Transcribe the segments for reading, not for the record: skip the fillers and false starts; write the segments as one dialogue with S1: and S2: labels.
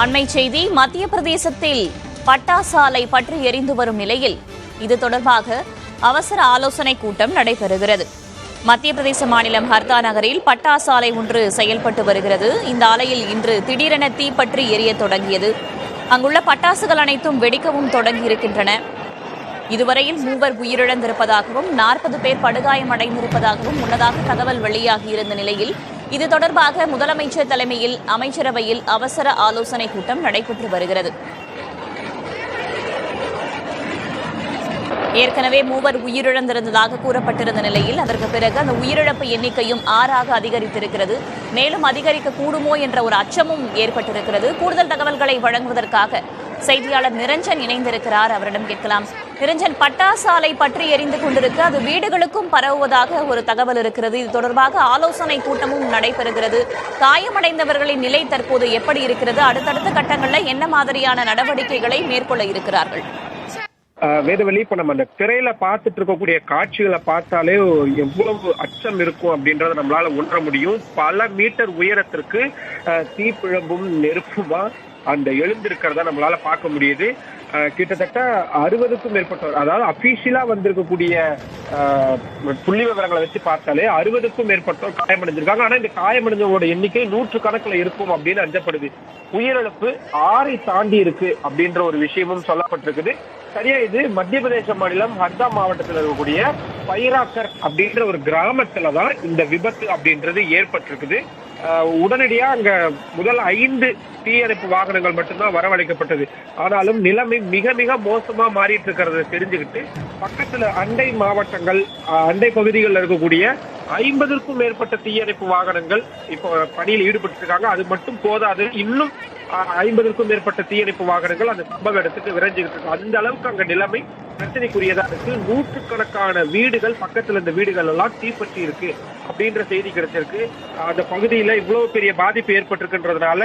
S1: அண்மை செய்தி மத்திய பிரதேசத்தில் பட்டாசு ஆலை பற்றி எரிந்து வரும் நிலையில் இது தொடர்பாக அவசர ஆலோசனை கூட்டம் நடைபெறுகிறது. மத்திய பிரதேச மாநிலம் ஹர்தா நகரில் பட்டாசு ஆலை ஒன்று செயல்பட்டு வருகிறது. இந்த ஆலையில் இன்று திடீரென தீப்பற்றி எரிய தொடங்கியது. அங்குள்ள பட்டாசுகள் அனைத்தும் வெடிக்கவும் தொடங்கியிருக்கின்றன. இதுவரையில் 3 உயிரிழந்திருப்பதாகவும் 40 பேர் படுகாயமடைந்திருப்பதாகவும் முன்னதாக தகவல் வெளியாகியிருந்த நிலையில் இது தொடர்பாக முதலமைச்சர் தலைமையில் அமைச்சரவையில் அவசர ஆலோசனை கூட்டம் நடைபெற்று வருகிறது. ஏற்கனவே 3 உயிரிழந்திருந்ததாக கூறப்பட்டிருந்த நிலையில் அதற்கு பிறகு அந்த உயிரிழப்பு எண்ணிக்கையும் 6ஆக அதிகரித்திருக்கிறது. மேலும் அதிகரிக்க கூடுமோ என்ற ஒரு அச்சமும் ஏற்பட்டிருக்கிறது. கூடுதல் தகவல்களை வழங்குவதற்காக செய்தியாளர் நிரஞ்சன் இணைந்திருக்கிறார். அவரிடம் கேட்கலாம். நிரஞ்சன், பட்டாசு ஆலை பற்றி எரிந்து கொண்டிருக்கு, அது வீடுகளுக்கும் பரவுவதாக ஒரு தகவல் இருக்கிறது. இது தொடர்பாக ஆலோசனை கூட்டமும் நடைபெறுகிறது. காயமடைந்தவர்களின் நிலை தற்போது எப்படி இருக்கிறது? அடுத்தடுத்த கட்டங்களில் என்ன மாதிரியான நடவடிக்கைகளை மேற்கொள்ள இருக்கிறார்கள்?
S2: வேதவழி, இப்ப நம்ம அந்த திரையில பார்த்துட்டு இருக்கக்கூடிய காட்சிகளை பார்த்தாலே எவ்வளவு அச்சம் இருக்கும் அப்படின்றத நம்மளால உணர முடியும். பல மீட்டர் உயரத்திற்கு தீப்பிழம்பும் நெருப்புமா அந்த எழுந்திருக்கிறத நம்மளால பார்க்க முடியுது. கிட்டத்தட்ட 60க்கும் மேற்பட்டவர், அதாவது அபிஷியலா வந்திருக்கக்கூடிய புள்ளி விவரங்களை வச்சு பார்த்தாலே 60க்கும் மேற்பட்டவர் காயமடைஞ்சிருக்காங்க. ஆனா இந்த காயமடைஞ்சவங்களோட எண்ணிக்கை 100 கணக்குல இருக்கும் அப்படின்னு அஞ்சப்படுது. உயிரிழப்பு 6 தாண்டி இருக்கு அப்படின்ற ஒரு விஷயமும் சொல்லப்பட்டிருக்குது. சரியா, இது மத்திய பிரதேச மாநிலம் ஹர்தா மாவட்டத்தில் இருக்கக்கூடிய பைராக்கர் அப்படின்ற ஒரு கிராமத்துலதான் இந்த விபத்து அப்படின்றது ஏற்பட்டிருக்குது. உடனடியா அங்க முதல் 5 தீயணைப்பு வாகனங்கள் மட்டும்தான் வரவழைக்கப்பட்டது. ஆனாலும் நிலைமை மிக மிக மோசமா மாறிட்டு இருக்கிறத தெரிஞ்சுக்கிட்டு பக்கத்துல அண்டை மாவட்டங்கள், அண்டை பகுதிகளில் இருக்கக்கூடிய 50க்கும் மேற்பட்ட தீயணைப்பு வாகனங்கள் இப்போ பணியில் ஈடுபட்டு இருக்காங்க. அது மட்டும் போதாது, இன்னும் 50க்கும் மேற்பட்ட தீயணைப்பு வாகனங்கள் அந்த சம்பவ இடத்துக்கு விரைஞ்சுக்கிட்டு இருக்கு. அந்த அளவுக்கு அங்க நிலைமை பிரச்சனைக்குரியதா இருக்கு. 100கணக்கான வீடுகள், பக்கத்துல இந்த வீடுகள் எல்லாம் தீப்பற்றி இருக்கு அப்படின்ற செய்தி கிடைச்சிருக்கு. அந்த பகுதியில இவ்வளவு பெரிய பாதிப்பு ஏற்பட்டிருக்குன்றதுனால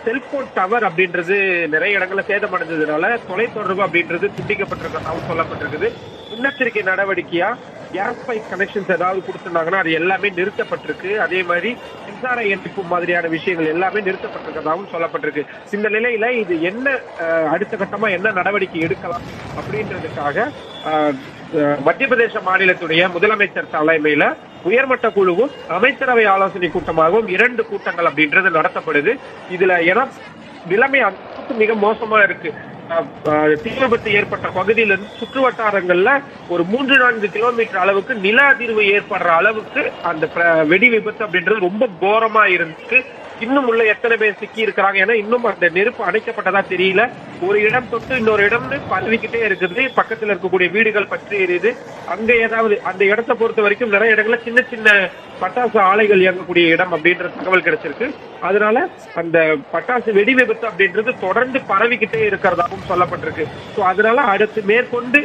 S2: செல்போன் டவர் அப்படின்றது நிறைய இடங்கள்ல சேதமடைஞ்சதுனால தொலைத்தொடர்பு அப்படின்றது துண்டிக்கப்பட்டிருக்கிறதாகவும் சொல்லப்பட்டிருக்குது. முன்னெச்சரிக்கை நடவடிக்கையா கேஸ் பைப் கனெக்ஷன்ஸ் ஏதாவது கொடுத்திருந்தாங்கன்னா அது எல்லாமே நிறுத்தப்பட்டிருக்கு. அதே மாதிரி மின்சார இணைப்பு மாதிரியான விஷயங்கள் எல்லாமே நிறுத்தப்பட்டிருக்கிறதாகவும் சொல்லப்பட்டிருக்கு. இந்த நிலையில இது என்ன அடுத்த கட்டமா என்ன நடவடிக்கை எடுக்கலாம் அப்படின்றதுக்காக மத்திய பிரதேச மாநிலத்துடைய முதலமைச்சர் தலைமையில உயர்மட்ட குழுவும் அமைச்சரவை ஆலோசனை கூட்டமாகவும் 2 கூட்டங்கள் அப்படின்றது நடத்தப்படுது. இதுல ஏன்னா நிலைமை மிக மோசமா இருக்கு. தீ விபத்து ஏற்பட்ட பகுதியிலிருந்து சுற்று வட்டாரங்கள்ல ஒரு 3-4 கிலோமீட்டர் அளவுக்கு நில அதிர்வு ஏற்படுற அளவுக்கு அந்த வெடி விபத்து அப்படின்றது ரொம்ப கோரமா இருந்துச்சு. இன்னும் உள்ள எத்தனை பேர் சிக்கி இருக்கிறாங்க, ஏன்னா இன்னும் அந்த நெருப்பு அணைக்கப்பட்டதா தெரியல. ஒரு இடம் தொட்டு இன்னொரு இடம் பரவிக்கிட்டே இருக்குது. பக்கத்துல இருக்கக்கூடிய வீடுகள் பற்றி எரியுது. அங்க ஏதாவது அந்த இடத்தை பொறுத்த வரைக்கும் நிறைய இடங்கள்ல சின்ன சின்ன பட்டாசு ஆலைகள் இயங்கக்கூடிய இடம் அப்படின்ற தகவல் கிடைச்சிருக்கு. அதனால அந்த பட்டாசு வெடி விபத்து அப்படின்றது தொடர்ந்து பரவிக்கிட்டே இருக்கிறதாகவும் சொல்லப்பட்டிருக்கு. ஸோ அதனால அடுத்து மேற்கொண்டு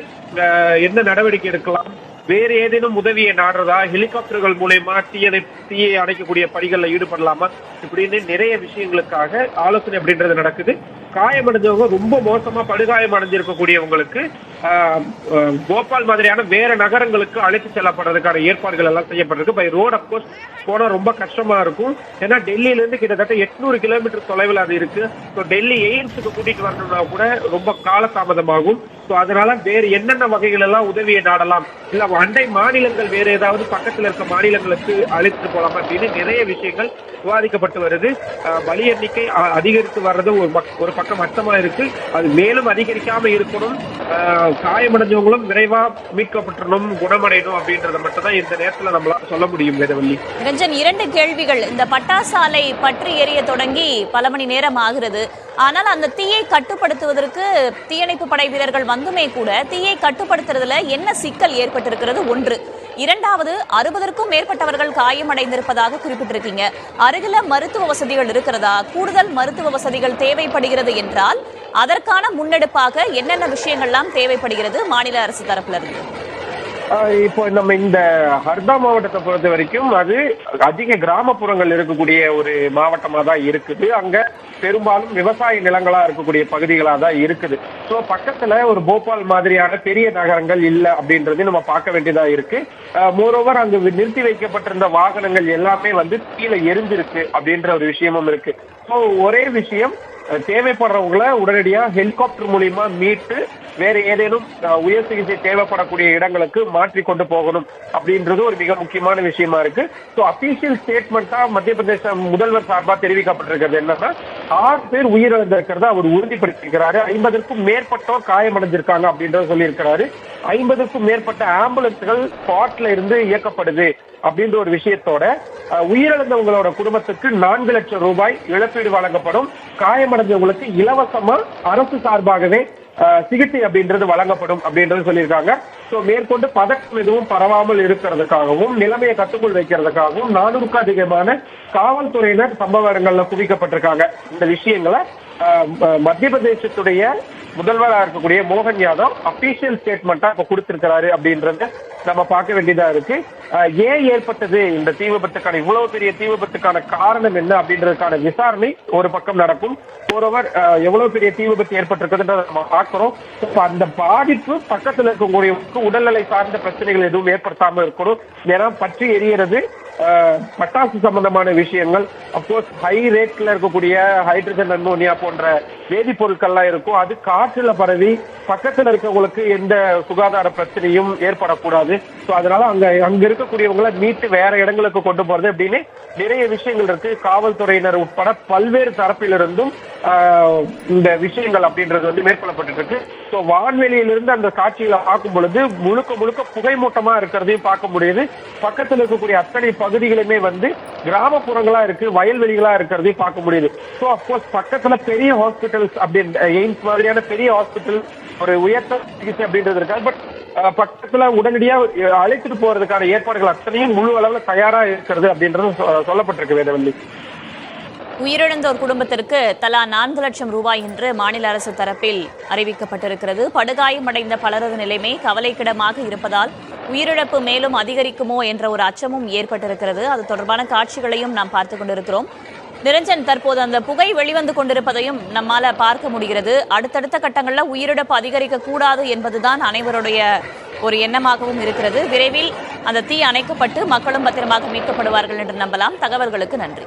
S2: என்ன நடவடிக்கை எடுக்கலாம், வேறு ஏதேனும் உதவியை நாடுறதா, ஹெலிகாப்டர்கள் மூலமா தீயை அணைக்கக்கூடிய பணிகள்ல ஈடுபடலாமா, இப்படின்னு நிறைய விஷயங்களுக்காக ஆலோசனை அப்படின்றது நடக்குது. காயமடைஞ்சவங்க ரொம்ப மோசமா படுகாயம் அடைஞ்சிருக்கக்கூடியவங்களுக்கு போபால் மாதிரியான வேற நகரங்களுக்கு அழைத்து செல்லப்படுறதுக்கான ஏற்பாடுகள் எல்லாம் செய்யப்பட்டிருக்கு. பை ரோட் அப்கோர்ஸ் போனா ரொம்ப கஷ்டமா இருக்கும். ஏன்னா டெல்லியில இருந்து கிட்டத்தட்ட 800 கிலோமீட்டர் தொலைவில் அது இருக்கு. ஸோ டெல்லி எய்ம்ஸுக்கு கூட்டிட்டு வரணும்னா கூட ரொம்ப காலதாமதமாகும். ஸோ அதனால வேறு என்னென்ன வகைகள் எல்லாம் உதவியை நாடலாம், இல்ல அண்டை மாநிலங்கள் வேற ஏதாவது பக்கத்துல இருக்க மாநிலங்களுக்கு அழைத்துட்டு போலாமா அப்படின்னு நிறைய விஷயங்கள் விவாதிக்கப்பட்டு வருது. பலி எண்ணிக்கை அதிகரித்து வர்றது ஒரு பக்கம் அச்சமா இருக்கு. அது மேலும் அதிகரிக்காம இருக்கணும். காயமடைஞ்சவங்களும் விரைவா மீட்கப்பட்டணும், குணமடையணும் அப்படின்றத மட்டும் தான் இந்த நேரத்துல நம்மளால சொல்ல முடியும். வேதவள்ளி,
S1: ரஞ்சன், 2 கேள்விகள். இந்த பட்டாசு ஆலை பற்றி எரிய தொடங்கி பல மணி நேரம் ஆகிறது. ஆனால் அந்த தீயை கட்டுப்படுத்துவதற்கு தீயணைப்பு படை வீரர்கள் வந்துமே கூட தீயை கட்டுப்படுத்துறதுல என்ன சிக்கல் ஏற்பட்டிருக்கிறது? 1. 2வது, 60க்கும் மேற்பட்டவர்கள் காயமடைந்திருப்பதாக குறிப்பிட்டிருக்கீங்க. அருகில மருத்துவ வசதிகள் இருக்கிறதா? கூடுதல் மருத்துவ வசதிகள் தேவைப்படுகிறது என்றால் அதற்கான முன்னெடுப்பாக என்னென்ன விஷயங்கள்லாம் தேவைப்படுகிறது மாநில அரசு தரப்புல இருந்து?
S2: இப்போ நம்ம இந்த ஹர்தா மாவட்டத்தை பொறுத்த வரைக்கும் அது அதிக கிராமப்புறங்கள் இருக்கக்கூடிய ஒரு மாவட்டமா தான் இருக்குது. அங்க பெரும்பாலும் விவசாய நிலங்களா இருக்கக்கூடிய பகுதிகளா தான் இருக்குது. ஸோ பக்கத்துல ஒரு போபால் மாதிரியான பெரிய நகரங்கள் இல்லை அப்படின்றது நம்ம பார்க்க வேண்டியதா இருக்கு. மோரோவர் அங்கு நிறுத்தி வைக்கப்பட்டிருந்த வாகனங்கள் எல்லாமே கீழே எரிஞ்சிருக்கு அப்படின்ற ஒரு விஷயமும் இருக்கு. ஸோ ஒரே விஷயம், தேவைப்படுறவங்களை உடனடியா ஹெலிகாப்டர் மூலியமா மீட்டு வேற ஏதேனும் உயர் சிகிச்சை தேவைப்படக்கூடிய இடங்களுக்கு மாற்றி கொண்டு போகணும் அப்படின்றது ஒரு மிக முக்கியமான விஷயமா இருக்கு. ஸோ அபிஷியல் ஸ்டேட்மெண்டா மத்திய பிரதேச முதல்வர் சார்பா தெரிவிக்கப்பட்டிருக்கிறது என்னன்னா 6 பேர் உயிரிழந்திருக்கிறத அவர் உறுதிப்படுத்தியிருக்கிறாரு. 50க்கும் மேற்பட்டோர் காயமடைஞ்சிருக்காங்க அப்படின்றத சொல்லியிருக்கிறாரு. 50க்கும் மேற்பட்ட ஆம்புலன்ஸ்கள் ஸ்பாட்ல இருந்து இயக்கப்படுது அப்படின்ற ஒரு விஷயத்தோட உயிரிழந்தவங்களோட குடும்பத்துக்கு 4 லட்சம் ரூபாய் இழப்பீடு வழங்கப்படும். காயமடைந்தவங்களுக்கு இலவசமா அரசு சார்பாகவே சிகிச்சை அப்படின்றது வழங்கப்படும் அப்படின்றது சொல்லியிருக்காங்க. சோ மேற்கொண்டு பதக்கம் எதுவும் பரவாமல் இருக்கிறதுக்காகவும் நிலைமையை கட்டுக்குள் வைக்கிறதுக்காகவும் 400க்கும் அதிகமான காவல்துறையினர் சம்பவ இடங்கள்ல குவிக்கப்பட்டிருக்காங்க. இந்த விஷயங்களை மத்திய பிரதேசத்துடைய முதல்வராக இருக்கக்கூடிய மோகன் யாதவ் அபிஷியல் ஸ்டேட்மெண்டா இப்ப கொடுத்திருக்கிறாரு அப்படின்றத நம்ம பார்க்க வேண்டியதா இருக்கு. ஏன் ஏற்பட்டது இந்த தீ விபத்துக்கான இவ்வளவு பெரிய தீ விபத்துக்கான காரணம் என்ன அப்படின்றதுக்கான விசாரணை ஒரு பக்கம் நடக்கும். ஒருவர் எவ்வளவு பெரிய தீ விபத்து ஏற்பட்டிருக்குன்றத நம்ம பார்க்கிறோம். அந்த பாதிப்பு பக்கத்தில் இருக்கக்கூடியவருக்கு உடல்நிலை சார்ந்த பிரச்சனைகள் எதுவும் ஏற்படுத்தாம இருக்கணும். ஏன்னா பற்றி எரியறது பட்டாசு சம்பந்தமான விஷயங்கள், அப்கோர்ஸ் ஹை ரேட்ல இருக்கக்கூடிய ஹைட்ரஜன் அம்மோனியா போன்ற வேதிப்பொருட்கள்லாம் இருக்கும். அது காற்றுல பரவி பக்கத்துல இருக்கவங்களுக்கு எந்த சுகாதார பிரச்சனையும் ஏற்படக்கூடாது. ஸோ அதனால அங்க இருக்கக்கூடியவங்களை மீட்டு வேற இடங்களுக்கு கொண்டு போறது அப்படின்னு நிறைய விஷயங்கள் இருக்கு. காவல்துறையினர் உட்பட பல்வேறு தரப்பிலிருந்தும் இந்த விஷயங்கள் அப்படின்றது வந்து மேற்கொள்ளப்பட்டு இருக்கு. ஸோ வான்வெளியிலிருந்து அந்த காட்சிகளை பார்க்கும் பொழுது முழுக்க முழுக்க புகைமூட்டமா இருக்கிறதையும் பார்க்க முடியுது. பக்கத்தில் இருக்கக்கூடிய அத்தனை பகுதிகளுமே வந்து கிராமப்புறங்களா இருக்கு, வயல்வெளிகளா இருக்கிறதையும் பார்க்க முடியுது. ஸோ அப்கோர்ஸ் பக்கத்துல பெரிய ஹாஸ்பிட்டல்ஸ் அப்படின்னு எய்ம்ஸ் மாதிரியான பெரிய ஹாஸ்பிட்டல் ஒரு உயர்த்த சிகிச்சை அப்படின்றது இருக்காது. பட் பக்கத்துல உடனடியா அழைத்துட்டு போறதுக்கான ஏற்பாடுகள் அத்தனையும் முழு அளவுல தயாரா இருக்கிறது அப்படின்றது சொல்லப்பட்டிருக்கு வேதவல்லி.
S1: உயிரிழந்தோர் குடும்பத்திற்கு தலா 4 லட்சம் ரூபாய் என்று மாநில அரசு தரப்பில் அறிவிக்கப்பட்டிருக்கிறது. படுகாயமடைந்த பலரது நிலைமை கவலைக்கிடமாக இருப்பதால் உயிரிழப்பு மேலும் அதிகரிக்குமோ என்ற ஒரு அச்சமும் ஏற்பட்டிருக்கிறது. அது தொடர்பான காட்சிகளையும் நாம் பார்த்துக் கொண்டிருக்கிறோம். நிரஞ்சன், தற்போது அந்த புகை வெளிவந்து கொண்டிருப்பதையும் நம்மால பார்க்க முடிகிறது. அடுத்தடுத்த கட்டங்களில் உயிரிழப்பு அதிகரிக்க கூடாது என்பதுதான் அனைவருடைய ஒரு எண்ணமாகவும் இருக்கிறது. விரைவில் அந்த தீ அணைக்கப்பட்டு மக்களும் பத்திரமாக மீட்கப்படுவார்கள் என்று நம்பலாம். தகவல்களுக்கு நன்றி.